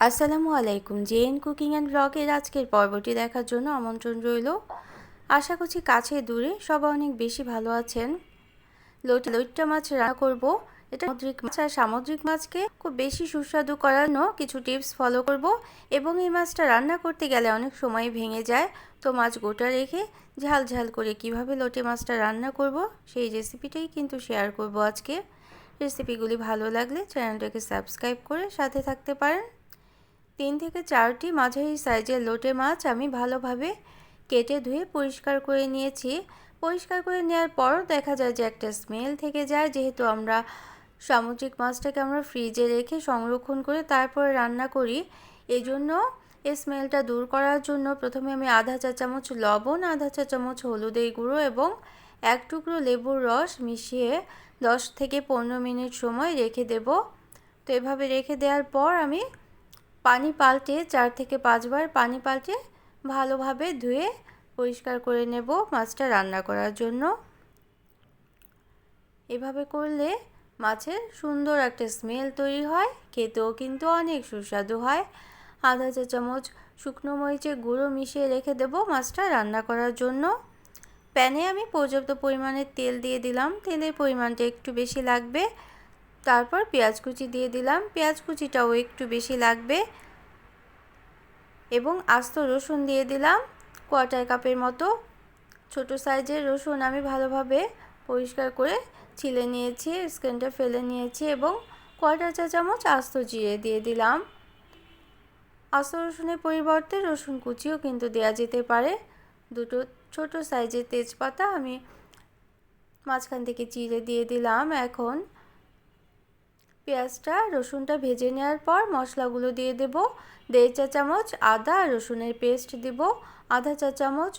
আসসালামু আলাইকুম। JN cooking and ব্লগের আজকের পর্বটি দেখার জন্য আমন্ত্রণ রইল। আশা করছি কাছে দূরে সবাই অনেক বেশি ভালো আছেন। লইট্টা মাছ রান্না করব। এটা সামুদ্রিক মাছ, আর সামুদ্রিক মাছকে খুব বেশি সুস্বাদু করার জন্য কিছু টিপস ফলো করব। এবং এই মাছটা রান্না করতে গেলে অনেক সময় ভেঙে যায়, তো মাছ গোটা রেখে ঝাল ঝাল করে কিভাবে লোটে মাছটা রান্না করব সেই রেসিপিটাই কিন্তু শেয়ার করব আজকে। রেসিপিগুলি ভালো লাগলে চ্যানেলটাকে সাবস্ক্রাইব করে সাথে থাকতে পারেন। 3 থেকে 4টি মাঝারি সাইজের লোটে মাছ আমি ভালোভাবে কেটে ধুয়ে পরিষ্কার করে নিয়েছি। পরিষ্কার করে নেওয়ার পরও দেখা যায় যে একটা স্মেল থেকে যায়, যেহেতু আমরা সামুদ্রিক মাছটাকে আমরা ফ্রিজে রেখে সংরক্ষণ করে তারপরে রান্না করি। এই জন্য এই স্মেলটা দূর করার জন্য প্রথমে আমি আধা চা চামচ লবণ, আধা চা চামচ হলুদের গুঁড়ো এবং 1 টুকরো লেবুর রস মিশিয়ে 10 থেকে 15 মিনিট সময় রেখে দেব। তো এভাবে রেখে দেওয়ার পর আমি পানি পাল্টে 4 থেকে 5 বার পানি পাল্টে ভালোভাবে ধুয়ে পরিষ্কার করে নেব মাছটা রান্না করার জন্য। এভাবে করলে মাছের সুন্দর একটা স্মেল তৈরি হয়, খেতেও কিন্তু অনেক সুস্বাদু হয়। আধা চা চামচ শুকনো মরিচের গুঁড়ো মিশিয়ে রেখে দেব মাছটা রান্না করার জন্য। প্যানে আমি পর্যাপ্ত পরিমাণে তেল দিয়ে দিলাম, তেলের পরিমাণটা একটু বেশি লাগবে। তারপর পেঁয়াজ কুচি দিয়ে দিলাম, পেঁয়াজ কুচিটাও একটু বেশি লাগবে। এবং আস্ত রসুন দিয়ে দিলাম 1/4 কাপের মতো। ছোট সাইজের রসুন আমি ভালোভাবে পরিষ্কার করে ছিলে নিয়েছি, স্কিনটা ফেলে নিয়েছি। এবং 1/4 চা চামচ আস্ত জিরে দিয়ে দিলাম। আস্ত রসুনের পরিবর্তে রসুন কুচিও কিন্তু দেওয়া যেতে পারে। দুটো ছোট সাইজের তেজপাতা আমি মাঝখান থেকে চিড়ে দিয়ে দিলাম। এখন পেঁয়াজটা রসুনটা ভেজে নেওয়ার পর মশলাগুলো দিয়ে দেব। 1.5 চা চামচ আদা রসুনের পেস্ট দেব, আধা চা চামচ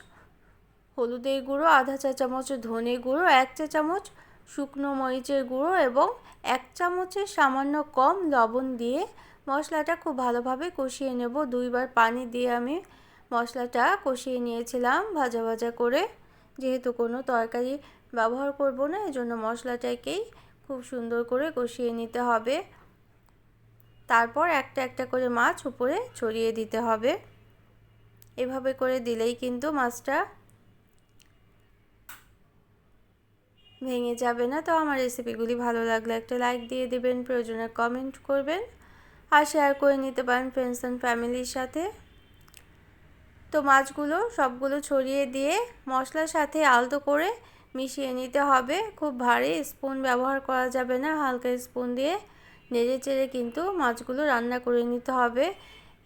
হলুদের গুঁড়ো, আধা চা চামচ ধনে গুঁড়ো, 1 চা চামচ শুকনো মরিচের গুঁড়ো এবং 1 চামচের সামান্য কম লবণ দিয়ে মশলাটা খুব ভালোভাবে কষিয়ে নেব। 2 বার পানি দিয়ে আমি মশলাটা কষিয়ে নিয়েছিলাম ভাজা ভাজা করে। যেহেতু কোনো তরকারি ব্যবহার করব না, এজন্য মশলাটাকেই খুব সুন্দর করে কষিয়ে নিতে হবে। তারপর একটা একটা করে মাছ উপরে ছড়িয়ে দিতে হবে। এভাবে করে দিলেই কিন্তু মাছটা ভেঙে যাবে না। তো আমার রেসিপিগুলি ভালো লাগলে একটা লাইক দিয়ে দেবেন, প্রয়োজনে কমেন্ট করবেন আর শেয়ার করে নিতে পারেন ফ্রেন্ডস অ্যান্ড ফ্যামিলির সাথে। তো মাছগুলো সবগুলো ছড়িয়ে দিয়ে মশলার সাথে আলতো করে মিশিয়ে নিতে হবে। খুব ভারী স্পুন ব্যবহার করা যাবে না, হালকা স্পুন দিয়ে নেড়ে চেড়ে কিন্তু মাছগুলো রান্না করে নিতে হবে।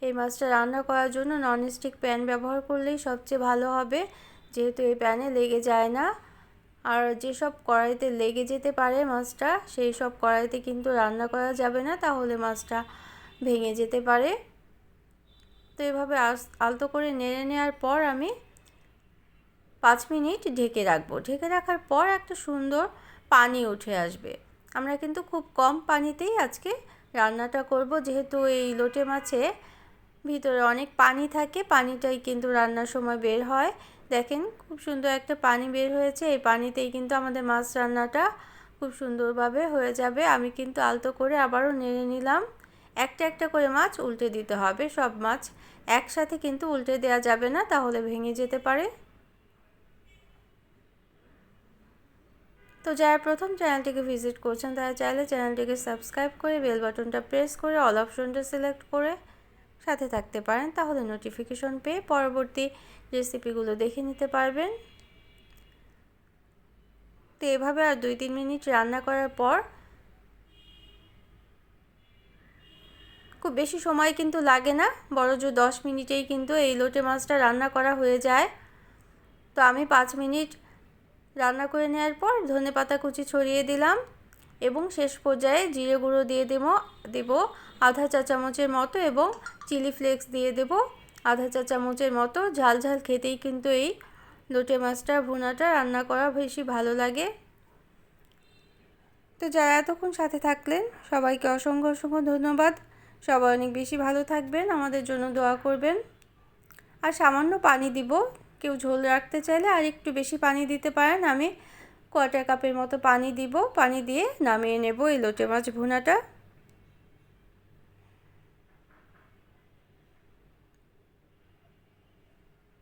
এই মাছটা রান্না করার জন্য ননস্টিক প্যান ব্যবহার করলেই সবচেয়ে ভালো হবে, যেহেতু এই প্যানে লেগে যায় না। আর যেসব কড়াইতে লেগে যেতে পারে মাছটা, সেই সব কড়াইতে কিন্তু রান্না করা যাবে না, তাহলে মাছটা ভেঙে যেতে পারে। তো এভাবে আলতো করে নেড়ে নেওয়ার পর আমি 5 মিনিট ঢেকে রাখবো। ঢেকে রাখার পর একটা সুন্দর পানি উঠে আসবে। আমরা কিন্তু খুব কম পানিতেই আজকে রান্নাটা করব, যেহেতু এই লোটে মাছে ভিতরে অনেক পানি থাকে, পানিটাই কিন্তু রান্নার সময় বের হয়। দেখেন খুব সুন্দর একটা পানি বের হয়েছে, এই পানিতেই কিন্তু আমাদের মাছ রান্নাটা খুব সুন্দরভাবে হয়ে যাবে। আমি কিন্তু আলতো করে আবারও নেড়ে নিলাম। একটা একটা করে মাছ উল্টে দিতে হবে, সব মাছ একসাথে কিন্তু উল্টে দেওয়া যাবে না, তাহলে ভেঙে যেতে পারে। তো যারা প্রথম চ্যানেলটিকে ভিজিট করছেন তারা চাইলে চ্যানেলটিকে সাবস্ক্রাইব করে বেল বাটনটা প্রেস করে অল অপশনটা সিলেক্ট করে সাথে থাকতে পারেন, তাহলে নোটিফিকেশন পেয়ে পরবর্তী রেসিপিগুলো দেখে নিতে পারবেন। তো এভাবে আর 2-3 মিনিট রান্না করার পর, খুব বেশি সময় কিন্তু লাগে না, বড়জোর 10 মিনিটেই কিন্তু এই লোটে মাছটা রান্না করা হয়ে যায়। তো আমি 5 মিনিট রান্না করে নেওয়ার পর ধনেপাতা কুচি ছড়িয়ে দিলাম এবং শেষ পর্যায়ে জিরে গুঁড়ো দিয়ে দেব আধা চা চামচের মতো এবং চিলি ফ্লেক্স দিয়ে দেব আধা চা চামচের মতো। ঝাল ঝাল খেতেই কিন্তু এই লোটে মাছটার ভুনাটা রান্না করা বেশি ভালো লাগে। তো যারা এতক্ষণ সাথে থাকলেন সবাইকে অসংখ্য অসংখ্য ধন্যবাদ। সবাই অনেক বেশি ভালো থাকবেন, আমাদের জন্য দোয়া করবেন। আর সামান্য পানি দিব, কেউ ঝোল রাখতে চাইলে আর একটু বেশি পানি দিতে পারেন। আমি 1/4 কাপের মতো পানি দিব, পানি দিয়ে নামিয়ে নেব এই লোটে মাছ ভুনাটা।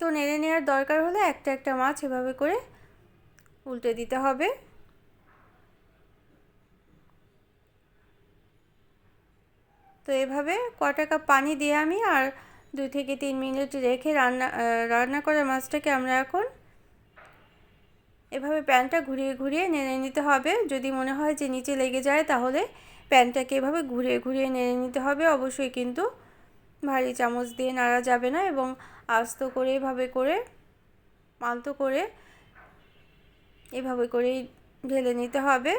তো নেড়ে নেওয়ার দরকার হলে একটা একটা মাছ এভাবে করে উল্টে দিতে হবে। তো এভাবে কটা কাপ পানি দিয়ে আমি আর 2 থেকে 3 মিনিট রেখে রান্না করা মাছটাকে আমরা এখন এভাবে প্যানটা ঘুরিয়ে ঘুরিয়ে নেড়ে নিতে হবে। যদি মনে হয় যে নিচে লেগে যায় তাহলে প্যানটাকে এভাবে ঘুরিয়ে ঘুরিয়ে নেড়ে নিতে হবে। অবশ্যই কিন্তু ভারী চামচ দিয়ে নাড়া যাবে না এবং আস্ত করে এভাবে করে আলতো করে এভাবে করেই ঢেলে নিতে হবে,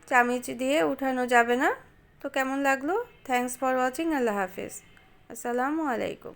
চামচ দিয়ে উঠানো যাবে না। তো কেমন লাগলো? Thanks for watching. আল্লাহ হাফেজ। আসসালামু আলাইকুম।